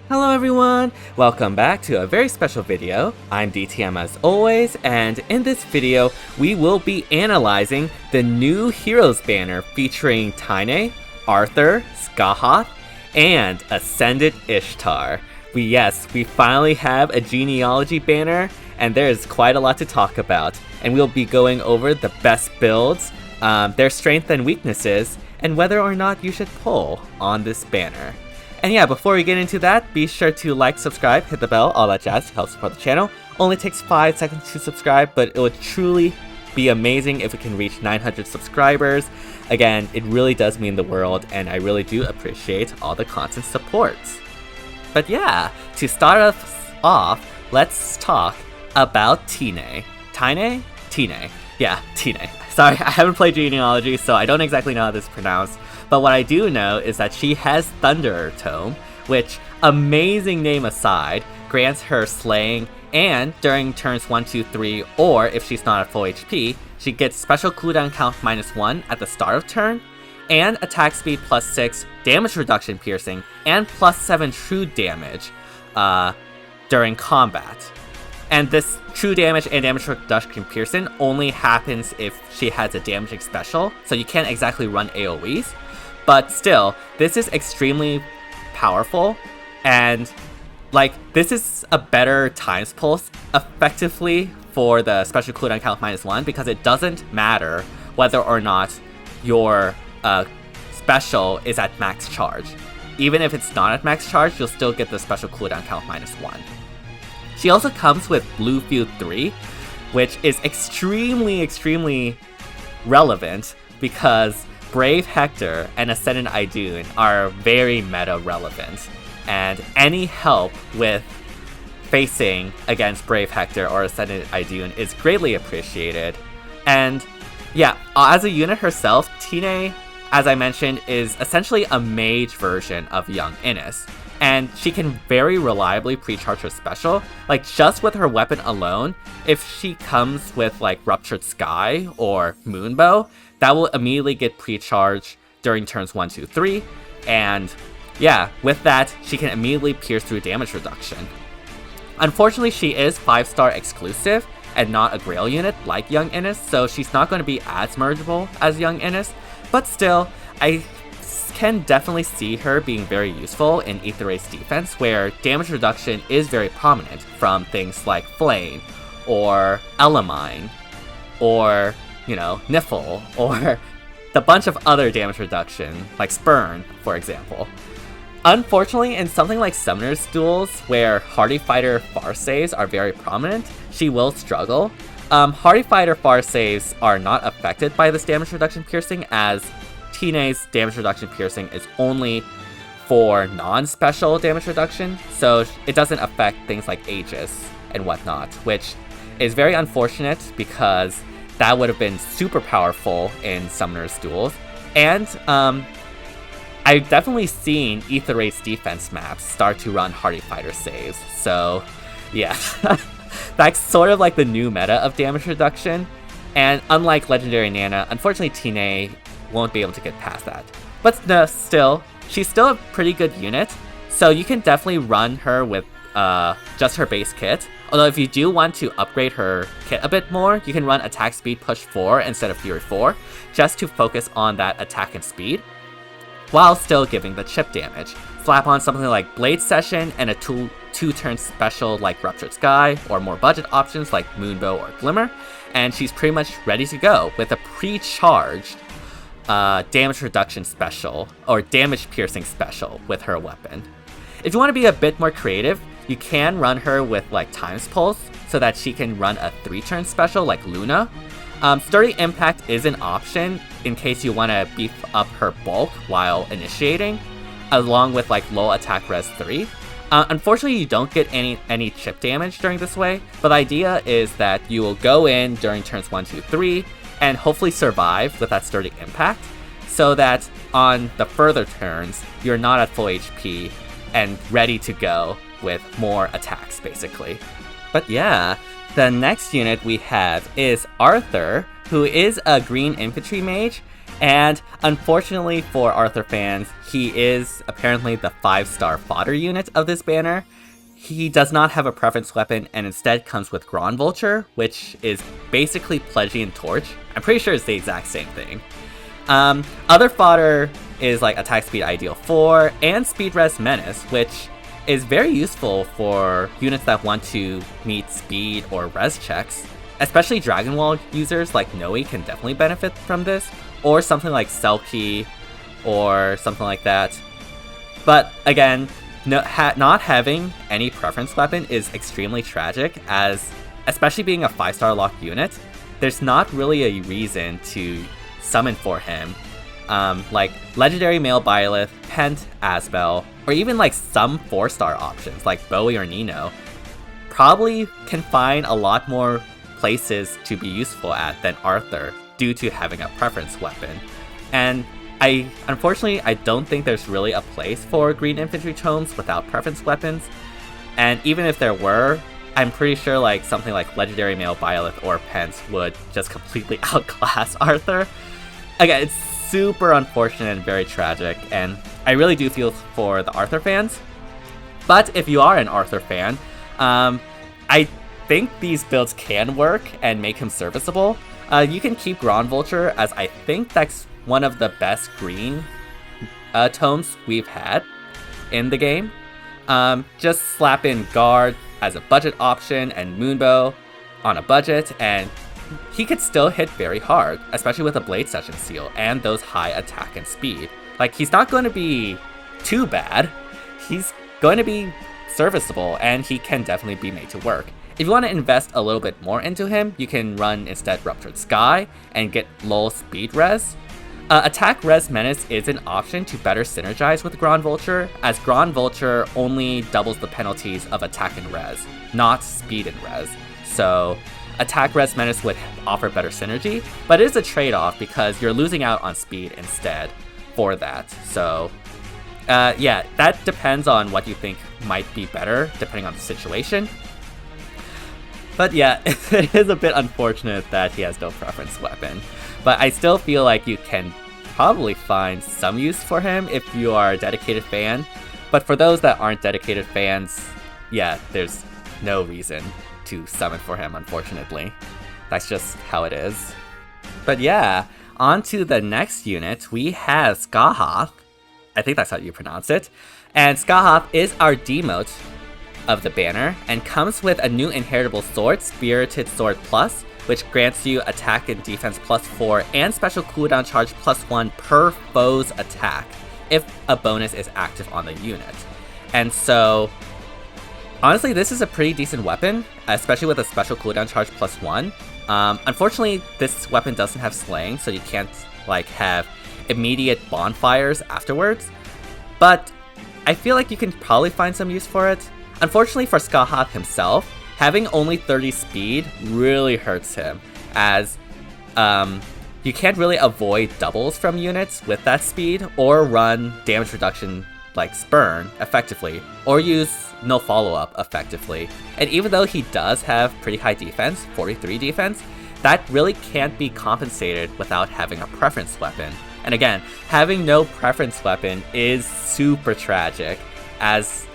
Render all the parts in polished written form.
Hello everyone! Welcome back to a very special video. I'm DTM as always, and in this video, we will be analyzing the new Heroes banner featuring Tine, Arthur, Scáthach, and Ascended Ishtar. We finally have a Genealogy banner, and there's quite a lot to talk about. And we'll be going over the best builds, their strengths and weaknesses, and whether or not you should pull on this banner. And yeah, before we get into that, be sure to like, subscribe, hit the bell, all that jazz to help support the channel. Only takes 5 seconds to subscribe, but it would truly be amazing if we can reach 900 subscribers. Again, it really does mean the world, and I really do appreciate all the constant support. But yeah, to start us off, let's talk about Tine. Tine? Tine. Yeah, Tine. Sorry, I haven't played Genealogy, so I don't exactly know how this is pronounced. But what I do know is that she has Thunder Tome, which, amazing name aside, grants her slaying, and during turns 1, 2, 3, or if she's not at full HP, she gets special cooldown count -1 at the start of turn, and attack speed +6, damage reduction piercing, and +7 true damage during combat. And this true damage and damage reduction piercing only happens if she has a damaging special, so you can't exactly run AoEs. But still, this is extremely powerful, and this is a better times pulse effectively for the special cooldown count -1, because it doesn't matter whether or not your special is at max charge. Even if it's not at max charge, you'll still get the special cooldown count -1. She also comes with Blue Field 3, which is extremely relevant because Brave Hector and Ascended Idun are very meta relevant, and any help with facing against Brave Hector or Ascended Idun is greatly appreciated. And yeah, as a unit herself, Tine, as I mentioned, is essentially a mage version of Young Innis, and she can very reliably pre-charge her special. Just with her weapon alone, if she comes with Ruptured Sky or Moonbow, that will immediately get pre-charged during turns 1, 2, 3, and yeah, with that, she can immediately pierce through damage reduction. Unfortunately, she is 5-star exclusive and not a Grail unit like Young Innis, so she's not going to be as mergeable as Young Innis, but still, I can definitely see her being very useful in Aether Race defense, where damage reduction is very prominent from things like Flame, or Elamine, or Niffle, or the bunch of other damage reduction, like Spurn, for example. Unfortunately, in something like Summoner's Duels, where Hardy Fighter Far saves are very prominent, she will struggle. Hardy Fighter Far saves are not affected by this damage reduction piercing, as Tine's damage reduction piercing is only for non-special damage reduction, so it doesn't affect things like Aegis and whatnot, which is very unfortunate because that would have been super powerful in Summoner's Duels. And I've definitely seen Aether Race defense maps start to run Hardy Fighter saves, so yeah. That's sort of the new meta of damage reduction, and unlike Legendary Nana, unfortunately Tine won't be able to get past that. But still, she's still a pretty good unit, so you can definitely run her with just her base kit. Although if you do want to upgrade her kit a bit more, you can run attack speed push 4 instead of fury 4, just to focus on that attack and speed, while still giving the chip damage. Slap on something like Blade Session and a 2-turn special like Ruptured Sky, or more budget options like Moonbow or Glimmer, and she's pretty much ready to go with a pre-charged damage reduction special, or damage piercing special with her weapon. If you want to be a bit more creative, you can run her with Times Pulse, so that she can run a 3-turn special like Luna. Sturdy Impact is an option in case you want to beef up her bulk while initiating, along with low attack res 3. Unfortunately, you don't get any chip damage during this way, but the idea is that you will go in during turns 1, 2, 3, and hopefully survive with that Sturdy Impact, so that on the further turns, you're not at full HP and ready to go with more attacks, basically. But yeah, the next unit we have is Arthur, who is a green infantry mage, And unfortunately for Arthur fans, he is apparently the 5-star fodder unit of this banner. He does not have a preference weapon and instead comes with Grand Vulture, which is basically Pledgian Torch. I'm pretty sure it's the exact same thing. Other fodder is like Attack Speed Ideal 4 and Speed Res Menace, which is very useful for units that want to meet speed or res checks. Especially Dragon Wall users like Noe can definitely benefit from this, or something like Selkie or something like that. But again, not having any preference weapon is extremely tragic, as especially being a 5-star locked unit, there's not really a reason to summon for him. Like Legendary Male Byleth, Pent, Asbel, or even like some 4-star options like Bowie or Nino probably can find a lot more places to be useful at than Arthur due to having a preference weapon. And unfortunately, I don't think there's really a place for green infantry tomes without preference weapons. And even if there were, I'm pretty sure like something like Legendary Male Byleth or Pence would just completely outclass Arthur. Again, it's super unfortunate and very tragic, and I really do feel for the Arthur fans. But if you are an Arthur fan, I think these builds can work and make him serviceable. You can keep Grand Vulture, as I think that's one of the best green tomes we've had in the game. Just slap in Guard as a budget option and Moonbow on a budget, and he could still hit very hard, especially with a Blade Session Seal and those high attack and speed. Like, he's not going to be too bad. He's going to be serviceable, and he can definitely be made to work. If you want to invest a little bit more into him, you can run instead Ruptured Sky and get low speed res. Attack Res Menace is an option to better synergize with Grand Vulture, as Grand Vulture only doubles the penalties of attack and res, not speed and res. So Attack Res Menace would offer better synergy, but it is a trade-off because you're losing out on speed instead for that. So yeah, that depends on what you think might be better depending on the situation. But yeah, it is a bit unfortunate that he has no preference weapon. But I still feel like you can probably find some use for him if you are a dedicated fan. But for those that aren't dedicated fans, yeah, there's no reason to summon for him, unfortunately. That's just how it is. But yeah, on to the next unit, we have Scáthach. I think that's how you pronounce it. And Scáthach is our demote of the banner, and comes with a new inheritable sword, Spirited Sword Plus, which grants you attack and defense +4 and special cooldown charge +1 per foe's attack if a bonus is active on the unit. And so, honestly, this is a pretty decent weapon, especially with a special cooldown charge +1. Unfortunately, this weapon doesn't have slaying, so you can't like have immediate bonfires afterwards, but I feel like you can probably find some use for it. Unfortunately for Scáthach himself, having only 30 speed really hurts him, as you can't really avoid doubles from units with that speed, or run damage reduction like Spurn effectively, or use no follow-up effectively. And even though he does have pretty high defense, 43 defense, that really can't be compensated without having a preference weapon. And again, having no preference weapon is super tragic, as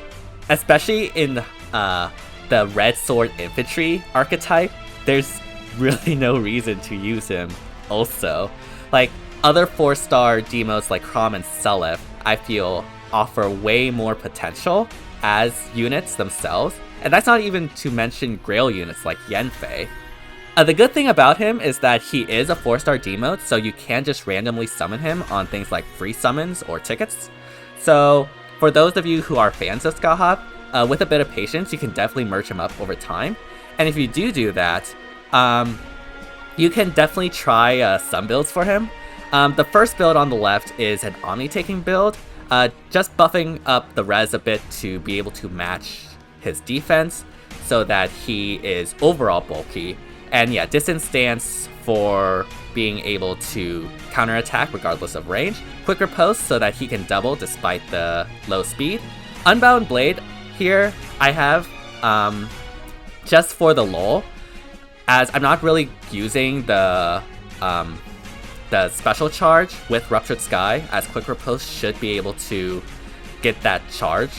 especially in the Red Sword Infantry archetype, there's really no reason to use him also. Like, other 4-star demotes like Chrom and Seliph, I feel, offer way more potential as units themselves, and that's not even to mention Grail units like Yanfei. The good thing about him is that he is a 4-star demote, so you can just randomly summon him on things like free summons or tickets. So for those of you who are fans of Scáthach, with a bit of patience, you can definitely merge him up over time. And if you do that, you can definitely try some builds for him. The first build on the left is an Omni-taking build, just buffing up the res a bit to be able to match his defense so that he is overall bulky. And yeah, distance stance for being able to counterattack regardless of range. Quick riposte so that he can double despite the low speed. Unbound Blade here I have just for the lull, as I'm not really using the the special charge with Ruptured Sky, as Quick Riposte should be able to get that charge.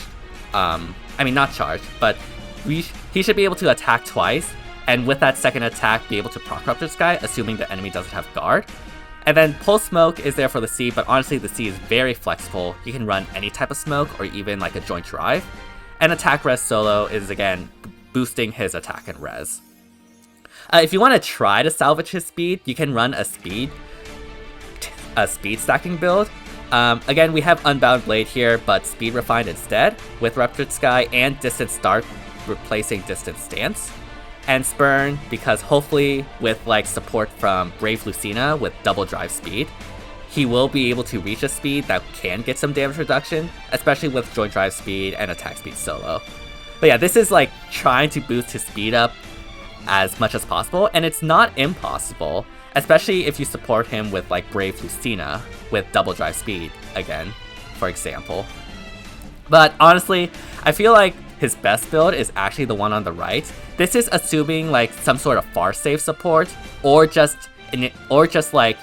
I mean, not charge, but he should be able to attack twice, and with that second attack, be able to proc Ruptured Sky, assuming the enemy doesn't have guard. And then Pulse Smoke is there for the C, but honestly, the C is very flexible. You can run any type of smoke, or even like a Joint Drive. And Attack Res Solo is, again, boosting his attack and res. If you want to try to salvage his speed, you can run a speed stacking build. Again, we have Unbound Blade here, but Speed Refined instead, with Ruptured Sky and Distance Dart replacing Distance Stance. And Spurn, because hopefully with like support from Brave Lucina with double drive speed, he will be able to reach a speed that can get some damage reduction, especially with Joint Drive speed and attack speed solo. But yeah, this is like trying to boost his speed up as much as possible, and it's not impossible, especially if you support him with like Brave Lucina with double drive speed again, for example. But honestly, I feel like his best build is actually the one on the right. This is assuming like some sort of far save support, or just like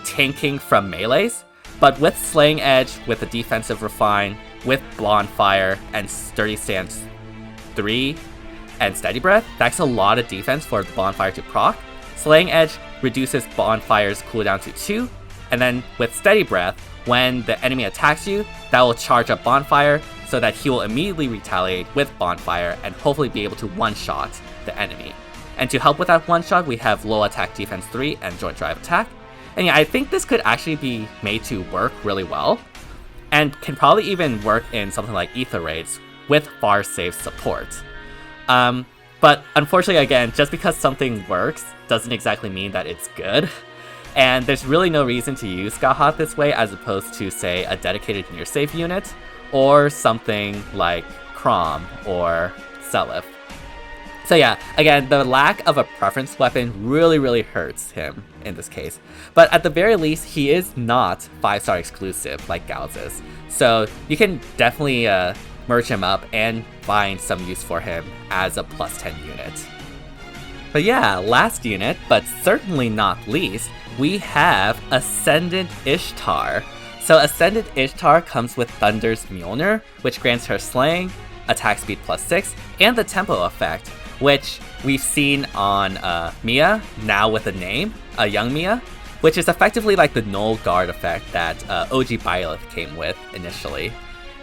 tanking from melees. But with Slaying Edge, with the defensive refine, with Bonfire and Sturdy Stance 3 and Steady Breath, that's a lot of defense for the Bonfire to proc. Slaying Edge reduces Bonfire's cooldown to 2, and then with Steady Breath, when the enemy attacks you, that will charge up Bonfire so that he will immediately retaliate with Bonfire and hopefully be able to one-shot the enemy. And to help with that one-shot, we have Low Attack Defense 3 and Joint Drive Attack. And yeah, I think this could actually be made to work really well, and can probably even work in something like Ether Raids with far save support. But unfortunately, again, just because something works doesn't exactly mean that it's good. And there's really no reason to use Scáthach this way as opposed to, say, a dedicated near safe unit, or something like Crom or Seliph. So yeah, again, the lack of a preference weapon really hurts him in this case. But at the very least, he is not 5-star exclusive like Gauss is. So you can definitely merge him up and find some use for him as a plus 10 unit. But yeah, last unit, but certainly not least, we have Ascendant Ishtar. So Ascendant Ishtar comes with Thunder's Mjolnir, which grants her Slaying, attack speed plus 6, and the tempo effect, which we've seen on Mia, now with a name, a young Mia, which is effectively like the Null Guard effect that OG Byleth came with initially.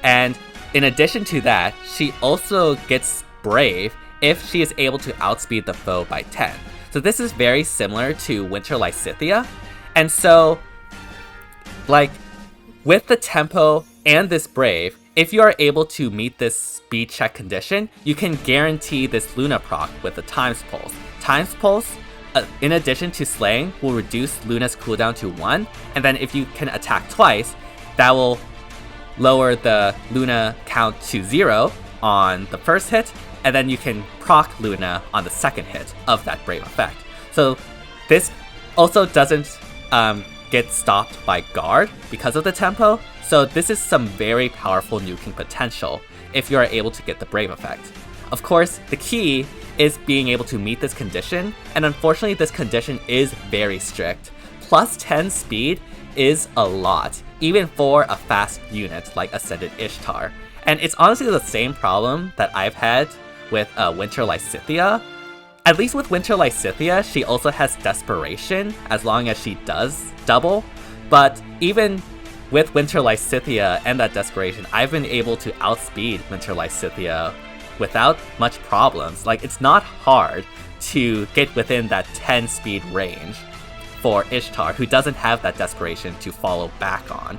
And in addition to that, she also gets Brave if she is able to outspeed the foe by 10. So this is very similar to Winter Lysithea. And so, like, with the tempo and this Brave, if you are able to meet this speed check condition, you can guarantee this Luna proc with the Times Pulse. Times Pulse, in addition to Slaying, will reduce Luna's cooldown to 1, and then if you can attack twice, that will lower the Luna count to 0 on the first hit, and then you can proc Luna on the second hit of that Brave effect. So this also doesn't get stopped by Guard because of the tempo, so this is some very powerful nuking potential if you are able to get the Brave effect. Of course, the key is being able to meet this condition, and unfortunately this condition is very strict. Plus 10 speed is a lot, even for a fast unit like Ascendant Ishtar. And it's honestly the same problem that I've had with Winter Lysithea. At least with Winter Lysithea, she also has Desperation as long as she does double, but even with Winter Lysithea and that Desperation, I've been able to outspeed Winter Lysithea without much problems. Like, it's not hard to get within that 10 speed range for Ishtar, who doesn't have that Desperation to follow back on.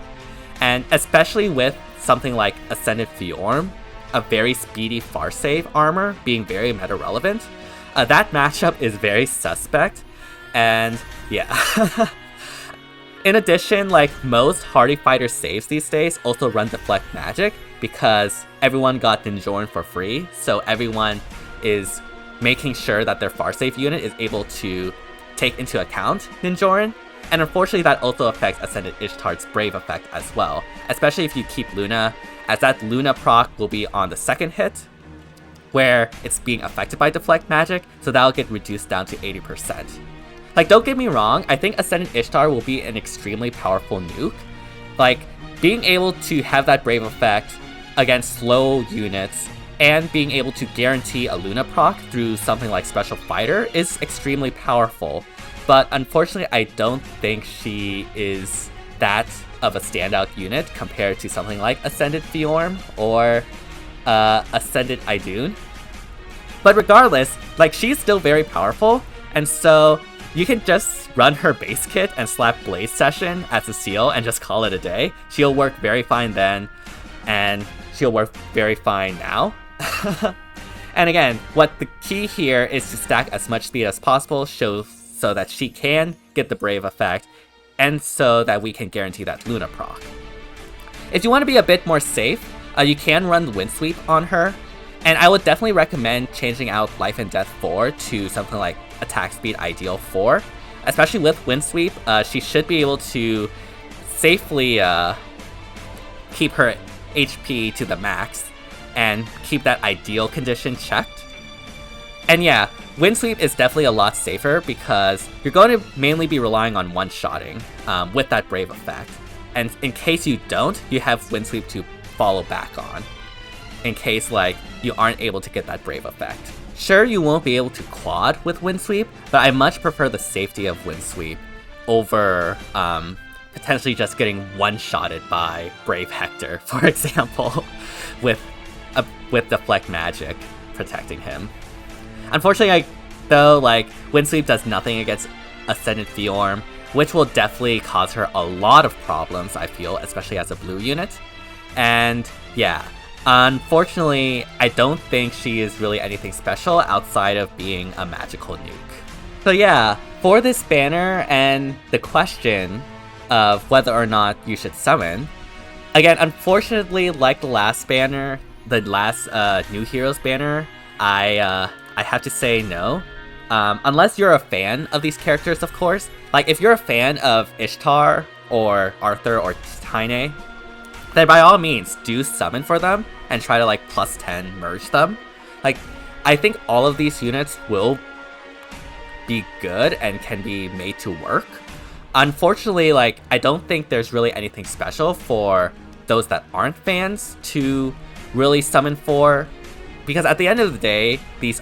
And especially with something like Ascendant Fjorm, a very speedy far save armor being very meta relevant, that matchup is very suspect. And yeah. In addition, like, most Hardy Fighter saves these days also run Deflect Magic because everyone got Ninjorin for free, so everyone is making sure that their far save unit is able to take into account Ninjorin. And unfortunately, that also affects Ascendant Ishtar's Brave effect as well, especially if you keep Luna, as that Luna proc will be on the second hit, where it's being affected by Deflect Magic, so that'll get reduced down to 80%. Like, don't get me wrong, I think Ascendant Ishtar will be an extremely powerful nuke. Like, being able to have that Brave effect against slow units and being able to guarantee a Luna proc through something like Special Fighter is extremely powerful. But unfortunately, I don't think she is that of a standout unit compared to something like Ascendant Fiorm or Ascendant Idun. But regardless, like, she's still very powerful, and so you can just run her base kit and slap Blaze Session as a seal and just call it a day. She'll work very fine then, and she'll work very fine now. And again, what the key here is to stack as much speed as possible, so that she can get the Brave effect, and so that we can guarantee that Luna proc. If you want to be a bit more safe, you can run Wind Sweep on her, and I would definitely recommend changing out Life and Death 4 to something like Attack Speed Ideal 4. Especially with Wind Sweep, she should be able to safely keep her HP to the max and keep that ideal condition checked. And yeah, Wind Sweep is definitely a lot safer because you're going to mainly be relying on one-shotting with that Brave effect. And in case you don't, you have Wind Sweep to follow back on, in case like you aren't able to get that Brave effect. Sure, you won't be able to quad with Wind Sweep, but I much prefer the safety of Wind Sweep over potentially just getting one-shotted by Brave Hector, for example, with Deflect Magic protecting him. Unfortunately, though, like, Wind Sweep does nothing against Ascendant Fiorm, which will definitely cause her a lot of problems, I feel, especially as a blue unit. And yeah, unfortunately, I don't think she is really anything special outside of being a magical nuke. So yeah, for this banner and the question of whether or not you should summon, again, unfortunately, like the last banner, the last New Heroes banner, I have to say no. Unless you're a fan of these characters, of course. Like, if you're a fan of Ishtar, or Arthur, or Tine, then by all means, do summon for them, and try to, like, plus 10 merge them. Like, I think all of these units will be good and can be made to work. Unfortunately, like, I don't think there's really anything special for those that aren't fans to really summon for. Because at the end of the day, we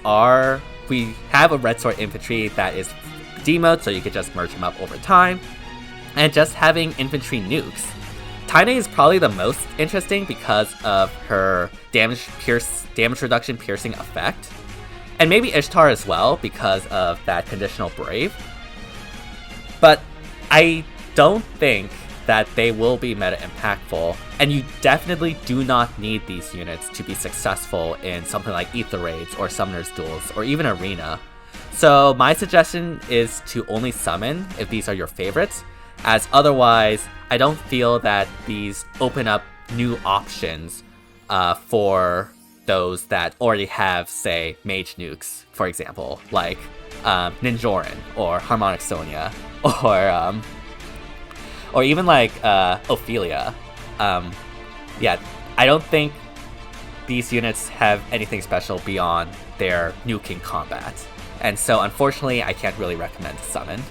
have a Red Sword Infantry that is demoed, so you could just merge them up over time. And just having infantry nukes. Tine is probably the most interesting because of her damage reduction piercing effect. And maybe Ishtar as well because of that conditional Brave. But I don't think that they will be meta impactful, and you definitely do not need these units to be successful in something like Ether Raids or Summoner's Duels or even Arena. So my suggestion is to only summon if these are your favorites, as otherwise I don't feel that these open up new options for those that already have, say, Mage Nukes, for example, like Ninjorin or Harmonic Sonia or even like Ophelia. Yeah, I don't think these units have anything special beyond their nuking combat. And so unfortunately, I can't really recommend summon.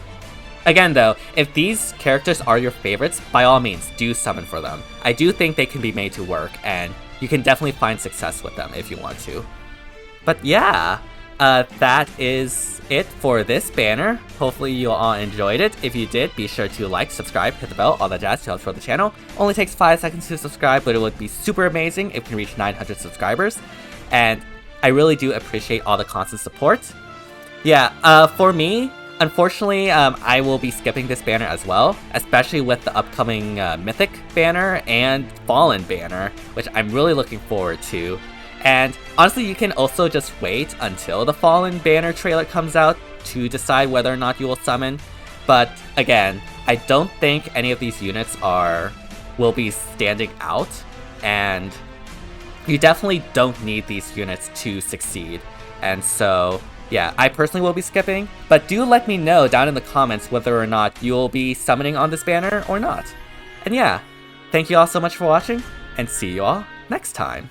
Again though, if these characters are your favorites, by all means, do summon for them. I do think they can be made to work, and you can definitely find success with them if you want to. But yeah, that is it for this banner. Hopefully you all enjoyed it. If you did, be sure to like, subscribe, hit the bell, all that jazz to help support the channel. Only takes 5 seconds to subscribe, but it would be super amazing if we can reach 900 subscribers. And I really do appreciate all the constant support. Yeah, for me, unfortunately, I will be skipping this banner as well, especially with the upcoming Mythic banner and Fallen banner, which I'm really looking forward to. And honestly, you can also just wait until the Fallen banner trailer comes out to decide whether or not you will summon. But again, I don't think any of these units will be standing out, and you definitely don't need these units to succeed. And so yeah, I personally will be skipping, but do let me know down in the comments whether or not you'll be summoning on this banner or not. And yeah, thank you all so much for watching, and see you all next time.